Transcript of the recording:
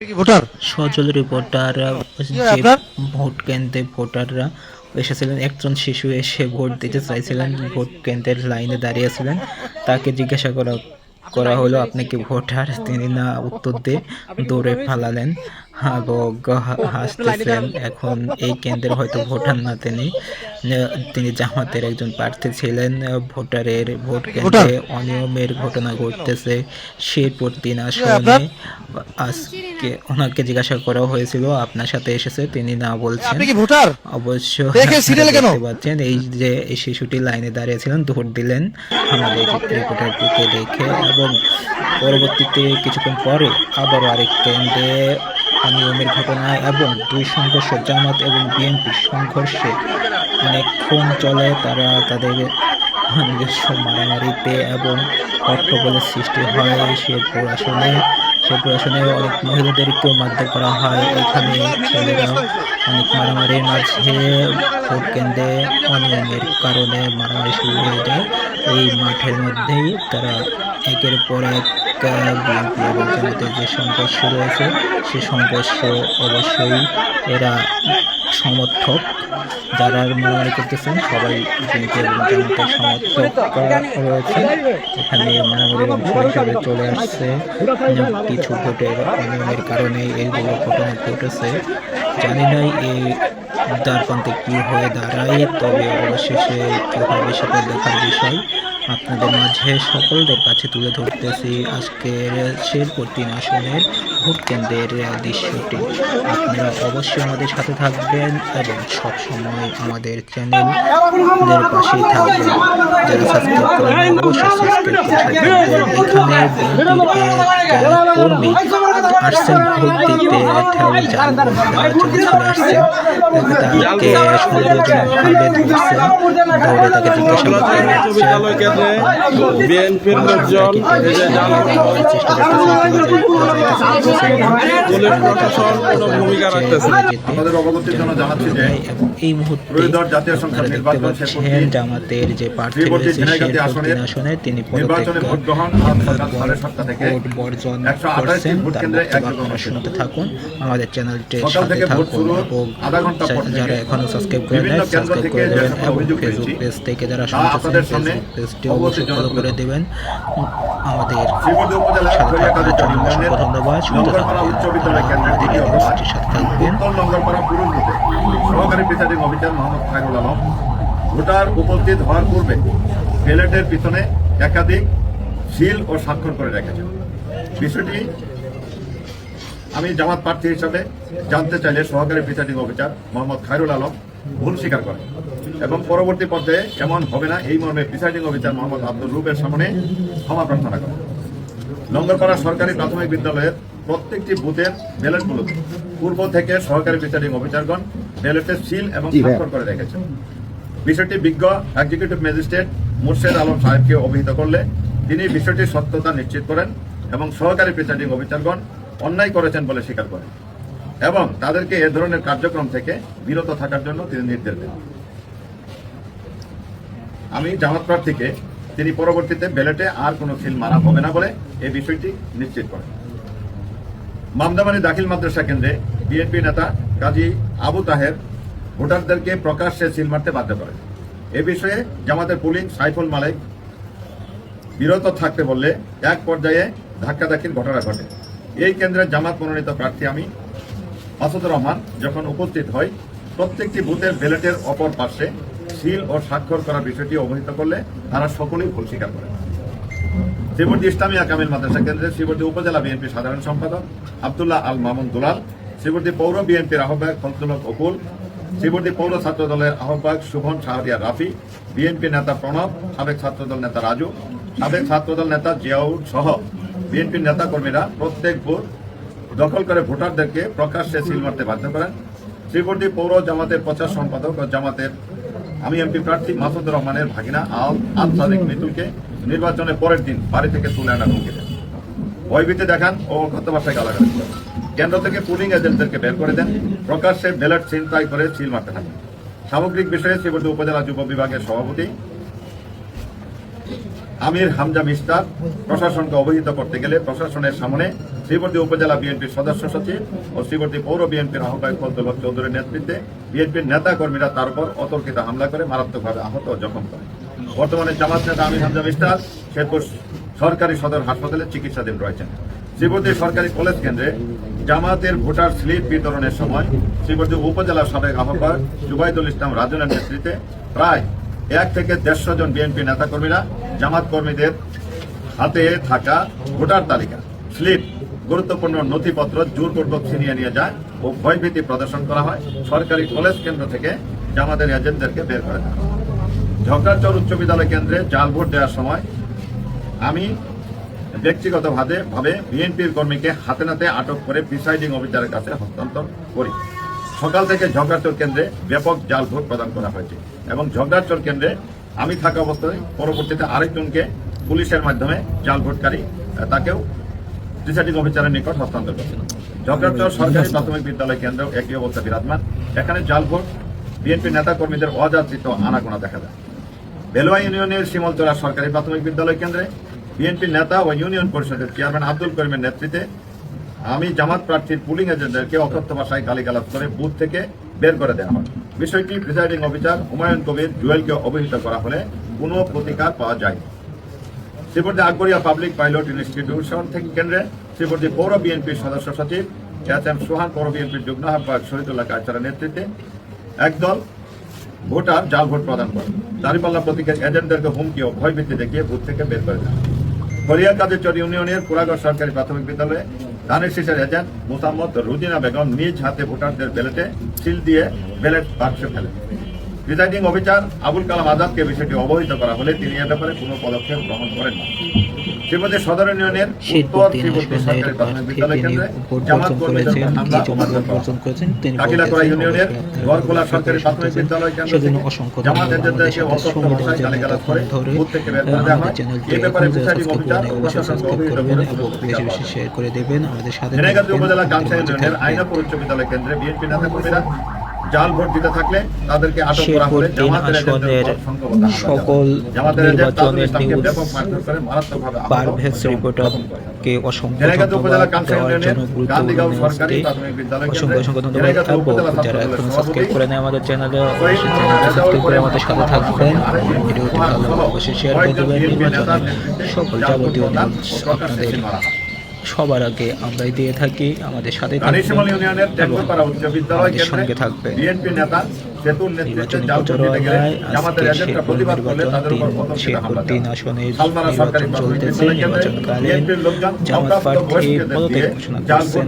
Voter সজল reporter যে আপনার vote কেন্দ্রে ভোটাররা এসেছিলেন, একজন শিশু এসে ভোট দিতে চাইছিলেন, ভোট কেন্দ্রের লাইনে দাঁড়িয়েছিলেন। তাকে জিজ্ঞাসা করা করা হলো, আপনি কি ভোটার? তিনি না উত্তর দিয়ে দৌড়ে পালালেন এবং হাসতেছেন। এখন এই কেন্দ্রে হয়তো ভোটার না তিনি, তিনি জামাতের একজন প্রার্থী ছিলেন। ভোটারের ভোট ভোটার কেন্দ্রে অনিয়মের ঘটনা ঘটতেছে শেরপুর ৩ আপনার আসনে। আজকে ওনাকে জিজ্ঞাসা করা হয়েছিল আপনার সাথে এসেছে, তিনি না বলছেন। আপনি কি ভোটার অবশ্য দেখে আপনারা সিরিয়ালে কেন দেখতে পাচ্ছেন এই যে এই শিশুটি লাইনে দাঁড়িয়েছিলেন, দৌড় দিলেন আমাদের রিপোর্টারটিকে দেখে, এবং পরবর্তীতে কিছুক্ষণ পরে আবারও আরেক কেন্দ্রে অনিয়মের ঘটনায় এবং দুই সংঘর্ষ, জামাত এবং বিএনপির সংঘর্ষে অনেকক্ষণ চলে। তারা তাদের নিজস্ব মারামারিতে এবং হট্টগোলের সৃষ্টি হয়। সে প্রশাসনে অনেক মহিলাদেরকেও মারধর করা হয়। এখানে ছেলেরা অনেক মারামারির মাঝে ভোট কেন্দ্রে অনিয়মের কারণে মারামারি শুরু হয়ে যায়। এই মাঠের মধ্যেই তারা একের পর এক বিএনপি এবং জামাতের যে সংঘর্ষ রয়েছে, সে সংঘর্ষ অবশ্যই এরা সমর্থক, যারা মারামারি করতেছেন সবাই বিএনপি এবং জামাতের সমর্থক রয়েছে। এখানে মারামারির অংশ হিসেবে চলে আসছে কিছু ভোটের অনিয়মের কারণে এইগুলো ঘটনা ঘটেছে। জানি না এই দ্বারপ্রান্তে কি হয়ে দাঁড়ায়, তবে অবশেষে কি হবে সেটা দেখার বিষয়। আপনাদের মাঝে সকলদের কাছে তুলে ধরতেছি আজকের শেরপুর ৩ আসনের ভোট কেন্দ্রের দৃশ্যটি। আপনারা অবশ্যই আমাদের সাথে থাকবেন এবং সব সময় আমাদের চ্যানেলের পাশেই থাকবেন। যারা সাবস্ক্রাইব করেন অবশ্যই সাবস্ক্রাইব করে সাথে থাকবেন। এখানে বিএনপির এক কর্মী আসছেন ভোট দিতে, ঠেলে জাল ভোট দেওয়ার জন্য চলে আসছেন। তাকে সন্দেহজনকভাবে ধরছেন, ধরে তাকে জিজ্ঞাসাবাদ করা হচ্ছে। বিএনপির লোকজন চেষ্টা ভূমিকা রাখতেছে। এই মুহূর্তে আপনারা দেখতে পাচ্ছেন জামাতের যে প্রার্থী রয়েছে শেরপুর ৩ আসনে, তিনি ভোট বর্জন করছেন। তার বক্তব্য আপনারা শুনতে থাকুন, আমাদের চ্যানেলটির সাথে থাকুন এবং যারা এখনো সাবস্ক্রাইব করে নেন সাবস্ক্রাইব করে দেবেন এবং ফেসবুক পেজ থেকে যারা শুনতেছেন ফেসবুক পেজটি অবশ্যই ফলো করে দেবেন। আমাদের সাথে থাকার জন্য অসংখ্য ধন্যবাদ। শুনতে থাকুন, আমাদের এই পোস্টটির সাথে থাকবেন। সহকারী presiding officer Mohammad Khairul Alam voter উপস্থিত হওয়ার পূর্বে ব্যালটের পিছনে একাধিক সিল ও স্বাক্ষর করে রেখেছেন। বিষয়টি আমি জামাত প্রার্থী হিসাবে জানতে চাইলে সহকারী প্রিসাইডিং অফিসার মোহাম্মদ খায়রুল আলম ভুল স্বীকার করেন এবং পরবর্তী পর্যায়ে এমন হবে না এই মর্মে প্রিসাইডিং অফিসার মোহাম্মদ আব্দুল রুবের সামনে ক্ষমা প্রার্থনা করেন। লঙ্গরপাড়া সরকারি প্রাথমিক বিদ্যালয়ের প্রত্যেকটি বুথের ব্যালটগুলোতে পূর্ব থেকে সহকারী প্রিসাইডিং অফিসারগণ ব্যালটের সিল এবং স্বাক্ষর করে রেখেছেন। বিষয়টি বিজ্ঞ এক্সিকিউটিভ ম্যাজিস্ট্রেট মুর্শেদ আলম সাহেবকে অবহিত করলে তিনি বিষয়টির সত্যতা নিশ্চিত করেন এবং সহকারী প্রিসাইডিং অফিসারগণ অন্যায় করেছেন বলে স্বীকার করেন এবং তাদেরকে এ ধরনের কার্যক্রম থেকে বিরত থাকার জন্য তিনি নির্দেশ দেন। আমি জামাত প্রার্থীকে তিনি পরবর্তীতে ব্যালটে আর কোনো সিল মারা হবে না বলে এই বিষয়টি নিশ্চিত করেন। মামদাবাড়ি দাখিল মাদ্রাসা কেন্দ্রে বিএনপি নেতা কাজী আবু তাহের ভোটারদেরকে প্রকাশ্যে সিল মারতে বাধ্য করেন। এ বিষয়ে জামাতের পুলিশ সাইফুল মালিক বিরত থাকতে বললে এক পর্যায়ে ধাক্কাধাক্কির ঘটনা ঘটে। এই কেন্দ্রের জামাত মনোনীত প্রার্থী আমি মাসুদুর রহমান যখন উপস্থিত হই, প্রত্যেকটি বুথের ব্যালটের অপর পার্শ্বে সিল ও স্বাক্ষর করার বিষয়টি অবহিত করলে তারা সকলেই ভুল স্বীকার করেন। শ্রীবর্দী ইসলামিয়া কামিল মাদ্রাসা কেন্দ্রের শ্রীবর্দী উপজেলা বিএনপি সাধারণ সম্পাদক আব্দুল্লাহ আল মামুন দুলাল, শ্রীবর্দী পৌর বিএনপির আহ্বায়ক ফজলুল হক অকুল, শ্রীবর্দী পৌর ছাত্র দলের আহ্বায়ক শুভন শাহরিয়ার রাফি, বিএনপি নেতা প্রণব, সাবেক ছাত্রদল নেতা রাজু, সাবেক ছাত্রদল নেতা জিয়াউল সহ বিএনপির নেতা কর্মীরা প্রত্যেক বুথ দখল করে ভোটারদেরকে প্রকাশ্যে সিল মারতে বাধ্য করেন। শ্রীবর্দী পৌর জামাতের প্রচার সম্পাদক ও জামাতের আমি এমপি প্রার্থী মাসুদুর রহমানের ভাগিনা আল সাদিক মিতুলকে নির্বাচনের পরের দিন বাড়ি থেকে তুলে আনার হুমকি দেন, ভয়ভীতি দেখান ও অকথ্য ভাষায় গালাগালি করেন। কেন্দ্র থেকে পুলিং এজেন্টদেরকে বের করে দেন, প্রকাশ্যে ব্যালট ছিনতাই করে সিল মারতে থাকেন। সামগ্রিক বিষয়ে শ্রীবর্দী উপজেলা যুব বিভাগের সভাপতি আমির হামজা মিস্টার প্রশাসনকে অবহিত করতে গেলে প্রশাসনের সামনে শ্রীবর্দী উপজেলা বিএনপির সদস্য সচিব ও শ্রীবর্দী পৌর বিএনপির আহ্বায়ক ফজলুল হক চৌধুরীর নেতৃত্বে বিএনপির নেতা কর্মীরা তার উপর অতর্কিত হামলা করে মারাত্মকভাবে আহত ও জখম করে। বর্তমানে জামাত নেতা আমির হামজা মিস্টার শেরপুর সরকারি সদর হাসপাতালে চিকিৎসাধীন রয়েছেন। শ্রীবর্দী সরকারি কলেজ কেন্দ্রে জামাতের ভোটার স্লিপ বিতরণের সময় শ্রীবর্দী উপজেলার সাবেক আহ্বায়ক জুবাইদুল ইসলাম রাজনের নেতৃত্বে প্রায় 1 থেকে 150 জন বিএনপি নেতাকর্মীরা জামাত কর্মীদের হাতে থাকা ভোটার তালিকা, স্লিপ, গুরুত্বপূর্ণ নথিপত্র জোরপূর্বক ছিনিয়ে নিয়ে যায় ও ভয়ভীতি প্রদর্শন করা হয়। সরকারি কলেজ কেন্দ্র থেকে জামাতের এজেন্টদেরকে বের করে দেওয়া হয়। ঝগড়াচর উচ্চ বিদ্যালয় কেন্দ্রে জাল ভোট দেওয়ার সময় আমি ব্যক্তিগতভাবে বিএনপির কর্মীকে হাতে নাতে আটক করে প্রিসাইডিং অফিসারের কাছে হস্তান্তর করি। সকাল থেকে ঝগড়াচর কেন্দ্রে ব্যাপক জাল ভোট প্রদান করা হয়েছে এবং ঝগড়াচর কেন্দ্রে আমি থাকা অবস্থায় পরবর্তীতে আরেকজনকে পুলিশের মাধ্যমে জাল ভোটকারী তাকেও প্রিসাইডিং অফিসারের নিকট হস্তান্তর করেছিল। ঝগড়াচর সরকারি প্রাথমিক বিদ্যালয় কেন্দ্র একই অবস্থা বিরাজমান। এখানে জাল ভোট বিএনপি নেতা কর্মীদের অযাচিত আনাগোনা দেখা যায়। বেলুয়া ইউনিয়নের শিমলচড়া সরকারি প্রাথমিক বিদ্যালয় কেন্দ্রে বিএনপি নেতা ও ইউনিয়ন পরিষদের চেয়ারম্যান আব্দুল করিমের নেতৃত্বে আমি জামাত প্রার্থীর পুলিং এজেন্টদেরকে অকথ্য ভাষায় গালিগালাজ করে বুথ থেকে বের করে দেওয়া হয়। বিষয়টি প্রিসাইডিং অফিসার হুমায়ুন কবির জুয়েলকে অবহিত করা হলে কোনো প্রতিকার পাওয়া যায়। Sreebardi Akbaria public pilot institution থেকে কেন্দ্রে শ্রীবর্দী পৌর বিএনপির সদস্য সচিব এম সোহান, পৌর বিএনপির যুগ্ম আহ্বায়ক শহীদুল্লাহ কায়সারের নেতৃত্বে একদল ভোটার জাল ভোট প্রদান করে দাঁড়িপাল্লা প্রতীকের এজেন্টদেরকে হুমকি ও ভয়ভীতি দেখিয়ে বুথ থেকে বের করে দেয়। হরিয়া কাজীচর ইউনিয়নের পুরাগড় সরকারি প্রাথমিক বিদ্যালয়ে ধানের শীষের এজেন্ট মোসাম্মদ রুজিনা বেগম নিজ হাতে ভোটারদের ব্যালটে সিল দিয়ে ব্যালট বাক্সে ফেলেন। প্রিসাইডিং অফিসার আবুল কালাম আজাদকে বিষয়টি অবহিত করা হলে তিনি এ ব্যাপারে কোনো পদক্ষেপ গ্রহণ করেন না। শ্রীবর্দী সদর ইউনিয়নের উত্তর শ্রীবর্দী সরকারি প্রাথমিক বিদ্যালয় কেন্দ্রে জামাত কর্মীদের হামলা কাকিলাকড়া ইউনিয়নের গড়খোলা সরকারি প্রাথমিক বিদ্যালয় কেন্দ্রে জামাত এজেন্টদেরকে অকথ্য ভাষায় গালিগালাজ করে বুথ থেকে বের করে দেওয়া হয়। এই ব্যাপারে প্রিসাইডিং অফিসার প্রশাসনকে অবহিত করে ঝিনাইগাতী উপজেলা গামছা ইউনিয়নের আইনাপুর উচ্চ বিদ্যালয় কেন্দ্রে বিএনপি নেতা কর্মীরা জাল ভোট দিতে থাকলে তাদেরকে আটক করা হলে জামাতের সকল নির্বাচনের নিউজ পারভেজ রিপোর্টারকে অসংখ্য ধন্যবাদ দেওয়ার জন্য অসংখ্য ধন্যবাদ। যারা এখনো সাবস্ক্রাইব করে নেয় আমাদের চ্যানেলে, অবশ্যই চ্যানেলটি সাবস্ক্রাইব করে আমাদের সাথে থাকবেন। ভিডিওটি ভালো অবশ্যই শেয়ার করে দেবেন। নির্বাচনের সকল যাবতীয় নিউজ আপনাদের সবার আগে আমরাই দিয়ে থাকি। আমাদের সাথে আমাদের সঙ্গে থাকবে। নির্বাচনী প্রচারণায় আজকে শেরপুর নির্বাচন শেরপুর 3 আসনের নির্বাচন চলতেছে। নির্বাচনকালীন জামাত প্রার্থী পদত্যাগ ঘোষণা করেছেন।